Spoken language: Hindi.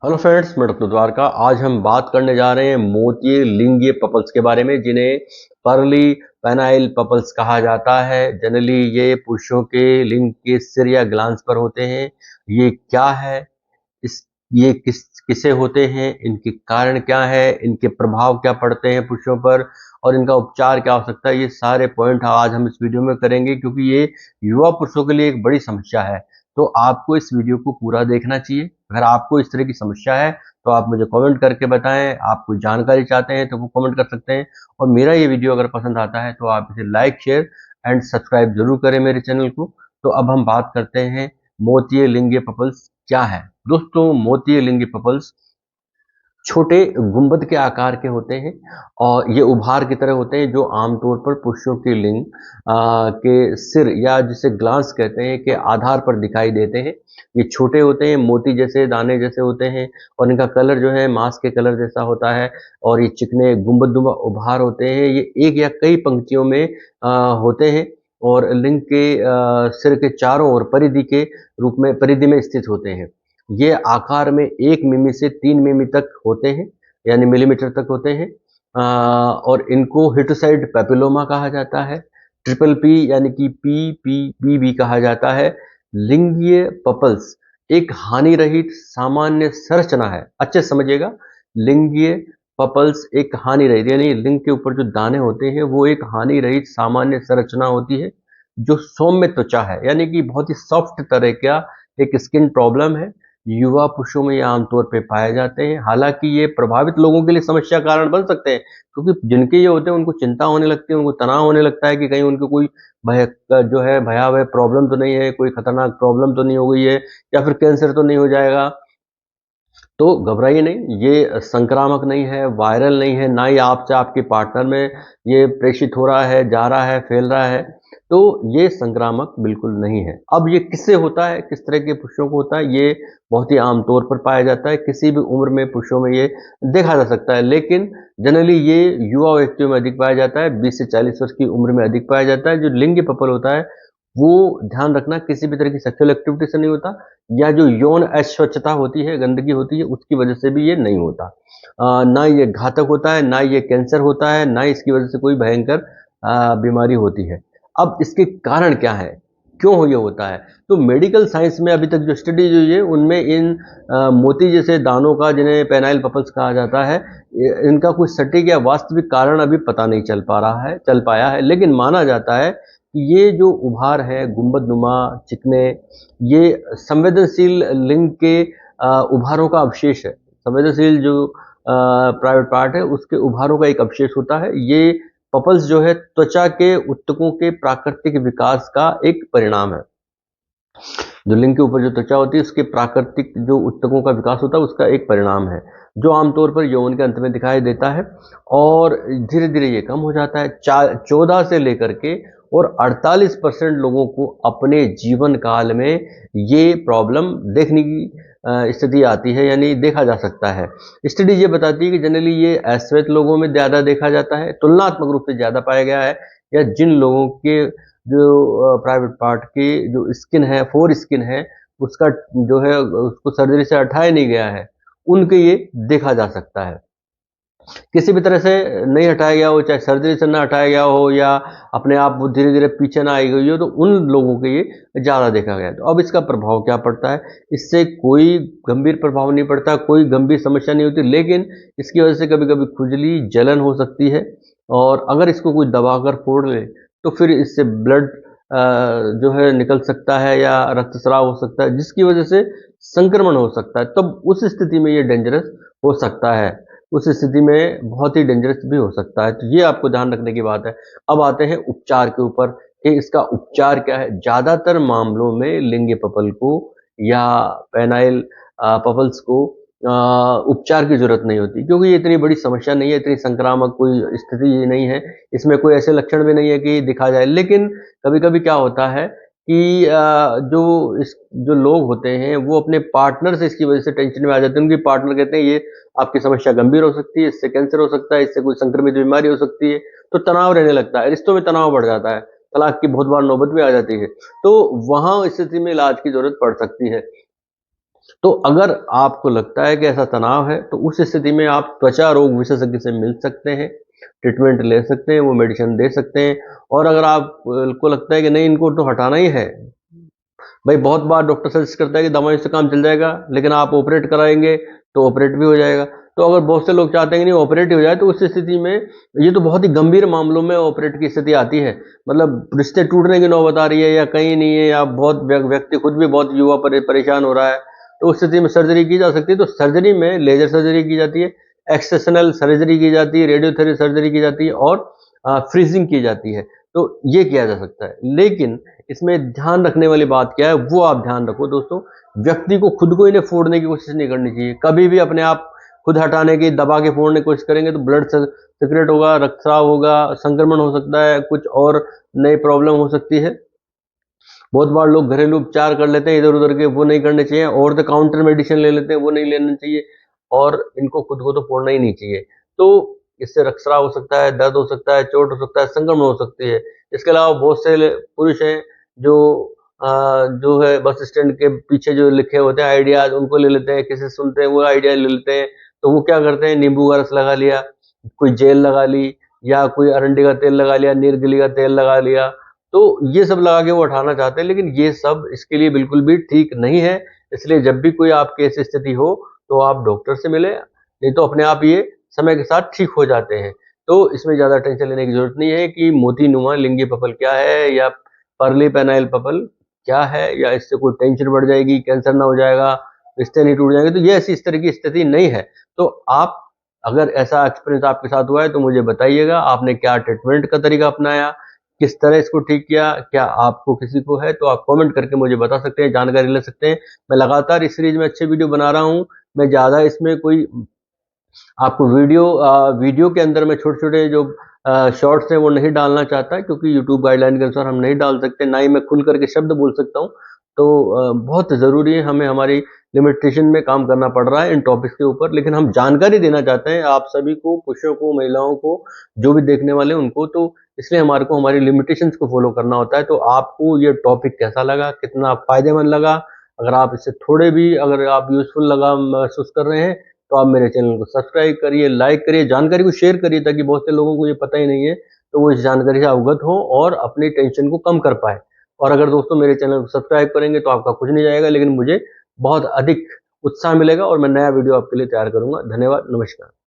हेलो फ्रेंड्स, मैं डॉक्टर द्वारका। आज हम बात करने जा रहे हैं मोतिये लिंगीय पपल्स के बारे में, जिन्हें पर्ली पेनाइल पपल्स कहा जाता है। जनरली ये पुरुषों के लिंग के सिर या ग्लांस पर होते हैं। ये क्या है, इस ये किसे होते हैं, इनके कारण क्या है, इनके प्रभाव क्या पड़ते हैं पुरुषों पर, और इनका उपचार क्या हो सकता है, ये सारे पॉइंट आज हम इस वीडियो में करेंगे, क्योंकि ये युवा पुरुषों के लिए एक बड़ी समस्या है। तो आपको इस वीडियो को पूरा देखना चाहिए। अगर आपको इस तरह की समस्या है तो आप मुझे कमेंट करके बताएं। आप कोई जानकारी चाहते हैं तो वो कमेंट कर सकते हैं। और मेरा ये वीडियो अगर पसंद आता है तो आप इसे लाइक, शेयर एंड सब्सक्राइब जरूर करें मेरे चैनल को। तो अब हम बात करते हैं मोतिये लिंगीय पपल्स क्या है। दोस्तों, मोतिये लिंगीय पपल्स छोटे गुंबद के आकार के होते हैं और ये उभार की तरह होते हैं, जो आमतौर पर पुरुषों के लिंग के सिर या जिसे ग्लांस कहते हैं के आधार पर दिखाई देते हैं। ये छोटे होते हैं, मोती जैसे दाने जैसे होते हैं, और इनका कलर जो है मांस के कलर जैसा होता है। और ये चिकने गुंबदनुमा उभार होते हैं। ये एक या कई पंक्तियों में होते हैं और लिंग के सिर के चारों ओर परिधि में स्थित होते हैं। ये आकार में 1 मिमी से 3 मिमी तक होते हैं, यानी मिलीमीटर तक होते हैं। और इनको हिटोसाइड पेपिलोमा कहा जाता है। ट्रिपल पी यानी कि पीपीपी भी कहा जाता है। लिंगीय पपल्स एक हानि रहित सामान्य संरचना है। अच्छे समझिएगा, लिंगीय पपल्स एक हानि रहित यानी लिंग के ऊपर जो दाने होते हैं वो एक हानि रहित सामान्य संरचना होती है, जो सौम्य त्वचा है, यानी कि बहुत ही सॉफ्ट तरह का एक स्किन प्रॉब्लम है। युवा पुरुषों में ये आमतौर पे पाए जाते हैं। हालांकि ये प्रभावित लोगों के लिए समस्या कारण बन सकते हैं, क्योंकि जिनके ये होते हैं उनको चिंता होने लगती है, उनको तनाव होने लगता है कि कहीं उनको कोई भय जो है भयावह प्रॉब्लम तो नहीं है, कोई खतरनाक प्रॉब्लम तो नहीं हो गई है, या फिर कैंसर तो नहीं हो जाएगा। तो घबराइए नहीं, ये संक्रामक नहीं है, वायरल नहीं है, ना ही आपसे आपके पार्टनर में ये प्रेषित हो रहा है, जा रहा है, फैल रहा है। तो ये संक्रामक बिल्कुल नहीं है। अब ये किससे होता है, किस तरह के पुरुषों को होता है, ये बहुत ही आम तौर पर पाया जाता है। किसी भी उम्र में पुरुषों में ये देखा जा सकता है, लेकिन जनरली ये युवा व्यक्तियों में अधिक पाया जाता है। 20 से 40 वर्ष की उम्र में अधिक पाया जाता है। जो लिंग पपल होता है वो, ध्यान रखना, किसी भी तरह की सेक्सुअल एक्टिविटी से नहीं होता, या जो यौन अस्वच्छता होती है, गंदगी होती है, उसकी वजह से भी ये नहीं होता। ना ये घातक होता है, ना ये कैंसर होता है, ना इसकी वजह से कोई भयंकर बीमारी होती है। अब इसके कारण क्या है, क्यों ये होता है? तो मेडिकल साइंस में अभी तक जो स्टडीज हुई है उनमें इन मोती जैसे दानों का, जिन्हें पेनाइल पपल्स कहा जाता है, इनका कोई सटीक या वास्तविक कारण अभी पता नहीं चल पाया है। लेकिन माना जाता है कि ये जो उभार है गुंबदनुमा चिकने, ये संवेदनशील लिंग के उभारों का अवशेष है। संवेदनशील जो प्राइवेट पार्ट है उसके उभारों का एक अवशेष होता है। ये पपल्स जो है त्वचा के ऊतकों के प्राकृतिक विकास का एक परिणाम है। जो लिंग के ऊपर जो त्वचा होती है उसके प्राकृतिक जो ऊतकों का विकास होता है उसका एक परिणाम है, जो आमतौर पर यौवन के अंत में दिखाई देता है और धीरे धीरे ये कम हो जाता है। 14 से लेकर के और 48% लोगों को अपने जीवन काल में ये प्रॉब्लम देखने की स्थिति आती है, यानी देखा जा सकता है। स्टडी ये बताती है कि जनरली ये अश्वेत लोगों में ज़्यादा देखा जाता है, तुलनात्मक रूप से ज़्यादा पाया गया है, या जिन लोगों के जो प्राइवेट पार्ट की जो स्किन है, फोर स्किन है, उसका जो है उसको सर्जरी से हटाया नहीं गया है, उनके ये देखा जा सकता है। किसी भी तरह से नहीं हटाया गया हो, चाहे सर्जरी से ना हटाया गया हो या अपने आप वो धीरे धीरे पीछे ना आई गई हो, तो उन लोगों के ये ज़्यादा देखा गया। तो अब इसका प्रभाव क्या पड़ता है? इससे कोई गंभीर प्रभाव नहीं पड़ता, कोई गंभीर समस्या नहीं होती, लेकिन इसकी वजह से कभी कभी खुजली, जलन हो सकती है। और अगर इसको कोई दबाकर फोड़ ले तो फिर इससे ब्लड जो है निकल सकता है या रक्तस्राव हो सकता है, जिसकी वजह से संक्रमण हो सकता है। तब उस स्थिति में ये डेंजरस हो सकता है, उस स्थिति में बहुत ही डेंजरस भी हो सकता है। तो ये आपको ध्यान रखने की बात है। अब आते हैं उपचार के ऊपर कि इसका उपचार क्या है। ज़्यादातर मामलों में लिंग पपल को या पेनाइल पपल्स को उपचार की जरूरत नहीं होती, क्योंकि ये इतनी बड़ी समस्या नहीं है, इतनी संक्रामक कोई स्थिति नहीं है, इसमें कोई ऐसे लक्षण भी नहीं है कि दिखा जाए। लेकिन कभी कभी क्या होता है कि जो लोग होते हैं वो अपने पार्टनर से इसकी वजह से टेंशन में आ जाते हैं। उनके पार्टनर कहते हैं ये आपकी समस्या गंभीर हो सकती है, इससे कैंसर हो सकता है, इससे कोई संक्रमित बीमारी हो सकती है, तो तनाव रहने लगता है, रिश्तों में तनाव बढ़ जाता है, तलाक की बहुत बार नौबत भी आ जाती है। तो वहां स्थिति में इलाज की जरूरत पड़ सकती है। तो अगर आपको लगता है कि ऐसा तनाव है तो उस स्थिति में आप त्वचा रोग विशेषज्ञ से मिल सकते हैं, ट्रीटमेंट ले सकते हैं, वो मेडिसिन दे सकते हैं। और अगर आपको लगता है कि नहीं इनको तो हटाना ही है, भाई बहुत बार डॉक्टर सजेस्ट करता है कि दवाई से काम चल जाएगा, लेकिन आप ऑपरेट कराएंगे तो ऑपरेट भी हो जाएगा। तो अगर बहुत से लोग चाहते हैं कि नहीं ऑपरेट ही हो जाए, तो उस स्थिति में ये तो बहुत ही गंभीर मामलों में ऑपरेट की स्थिति आती है, मतलब रिश्ते टूटने की नौबत आ रही है या कहीं नहीं है, या बहुत व्यक्ति खुद भी बहुत युवा परेशान हो रहा है, तो उस स्थिति में सर्जरी की जा सकती है। तो सर्जरी में लेजर सर्जरी की जाती है, एक्सेशनल सर्जरी की जाती है, रेडियोथेरेपी सर्जरी की जाती है और फ्रीजिंग की जाती है। तो ये किया जा सकता है। लेकिन इसमें ध्यान रखने वाली बात क्या है, वो आप ध्यान रखो दोस्तों। व्यक्ति को खुद को इन्हें फोड़ने की कोशिश नहीं करनी चाहिए। कभी भी अपने आप खुद हटाने की, दबा के फोड़ने की कोशिश करेंगे तो ब्लड सर्कुलेट होगा, रक्तस्राव होगा, संक्रमण हो सकता है, कुछ और नई प्रॉब्लम हो सकती है। बहुत बार लोग घरेलू उपचार कर लेते हैं इधर उधर के, वो नहीं करने चाहिए। और द काउंटर मेडिसिन ले लेते हैं, वो नहीं लेना चाहिए। और इनको खुद को तो फोड़ना ही नहीं चाहिए। तो इससे रक्तस्राव हो सकता है, दर्द हो सकता है, चोट हो सकता है, संक्रमण हो सकती है। इसके अलावा बहुत से पुरुष हैं जो जो है बस स्टैंड के पीछे जो लिखे होते हैं आइडियाज, उनको ले लेते हैं, किसी से सुनते हैं वो आइडिया ले लेते हैं। तो वो क्या करते हैं, नींबू का रस लगा लिया, कोई जेल लगा ली, या कोई अरंडी का तेल लगा लिया, नीलगिरी का तेल लगा लिया। तो ये सब लगा के वो उठाना चाहते हैं, लेकिन ये सब इसके लिए बिल्कुल भी ठीक नहीं है। इसलिए जब भी कोई आपकी ऐसी स्थिति हो तो आप डॉक्टर से मिले, नहीं तो अपने आप ये समय के साथ ठीक हो जाते हैं। तो इसमें ज़्यादा टेंशन लेने की जरूरत नहीं है कि मोतीनुमा लिंगी पपल क्या है या पर्ली पेनाइल पपल क्या है, या इससे कोई टेंशन बढ़ जाएगी, कैंसर ना हो जाएगा, रिश्ते नहीं टूट जाएंगे। तो ये ऐसी इस तरह की स्थिति नहीं है। तो आप अगर ऐसा एक्सपीरियंस आपके साथ हुआ है तो मुझे बताइएगा, आपने क्या ट्रीटमेंट का तरीका अपनाया, किस तरह इसको ठीक किया, क्या आपको किसी को है, तो आप कमेंट करके मुझे बता सकते हैं, जानकारी ले सकते हैं। मैं लगातार इस सीरीज में अच्छे वीडियो बना रहा हूँ। मैं ज़्यादा इसमें कोई आपको वीडियो के अंदर मैं छोटे-छोटे जो शॉर्ट्स हैं वो नहीं डालना चाहता, क्योंकि यूट्यूब गाइडलाइन के अनुसार हम नहीं डाल सकते, ना ही मैं खुल करके शब्द बोल सकता हूँ। तो बहुत ज़रूरी है, हमें हमारी लिमिटेशन में काम करना पड़ रहा है इन टॉपिक्स के ऊपर, लेकिन हम जानकारी देना चाहते हैं आप सभी को, पुरुषों को, महिलाओं को, जो भी देखने वाले हैं उनको। तो इसलिए हमारे को हमारी लिमिटेशंस को फॉलो करना होता है। तो आपको ये टॉपिक कैसा लगा, कितना फ़ायदेमंद लगा? अगर आप इससे थोड़े भी अगर आप यूज़फुल लगा महसूस कर रहे हैं, तो आप मेरे चैनल को सब्सक्राइब करिए, लाइक करिए, जानकारी को शेयर करिए, ताकि बहुत से लोगों को ये पता ही नहीं है, तो वो इस जानकारी से अवगत हो और अपनी टेंशन को कम कर पाए। और अगर दोस्तों मेरे चैनल को सब्सक्राइब करेंगे तो आपका कुछ नहीं जाएगा, लेकिन मुझे बहुत अधिक उत्साह मिलेगा और मैं नया वीडियो आपके लिए तैयार करूंगा। धन्यवाद, नमस्कार।